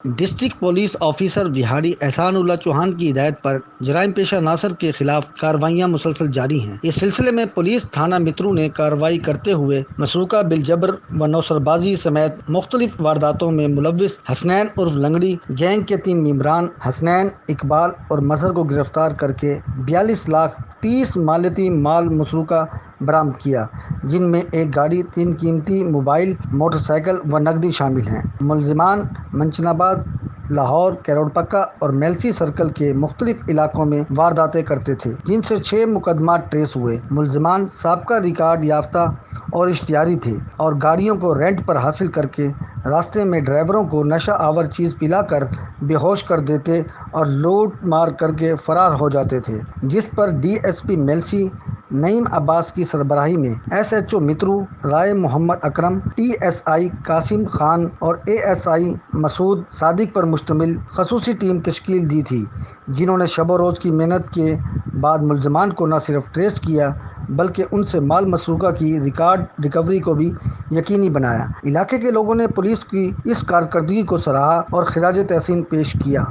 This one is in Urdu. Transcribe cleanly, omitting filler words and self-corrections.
ڈسٹرکٹ پولیس آفیسر وہاڑی احسان اللہ چوہان کی ہدایت پر جرائم پیشہ عناصر کے خلاف کارروائیاں مسلسل جاری ہیں۔ اس سلسلے میں پولیس تھانہ مترو نے کارروائی کرتے ہوئے مسروقہ بالجبر و نوسربازی سمیت مختلف وارداتوں میں ملوث حسنین عرف لنگڑی گینگ کے 3 ممبران حسنین، اقبال اور مظہر کو گرفتار کر کے 42,30,000 مالیتی مال مسروقہ برآمد کیا، جن میں ایک گاڑی، 3 قیمتی موبائل، موٹر سائیکل و نقدی شامل ہیں۔ ملزمان منچن آباد، لاہور، کیروڑ پکا اور میلسی سرکل کے مختلف علاقوں میں وارداتیں کرتے تھے، جن سے 6 مقدمات ٹریس ہوئے۔ ملزمان سابقہ ریکارڈ یافتہ اور اشتہاری تھے اور گاڑیوں کو رینٹ پر حاصل کر کے راستے میں ڈرائیوروں کو نشہ آور چیز پلا کر بے ہوش کر دیتے اور لوٹ مار کر کے فرار ہو جاتے تھے، جس پر D S P Mailsi Naeem Abbas کی سربراہی میں S H O Mitru Rai Muhammad Akram, T S I Qasim Khan اور اے ایس آئی مسعود صادق پر مشتمل خصوصی ٹیم تشکیل دی تھی، جنہوں نے شب و روز کی محنت کے بعد ملزمان کو نہ صرف ٹریس کیا بلکہ ان سے مال مسروقہ کی ریکوری کو بھی یقینی بنایا۔ علاقے کے لوگوں نے پولیس کی اس کارکردگی کو سراہا اور خراج تحسین پیش کیا۔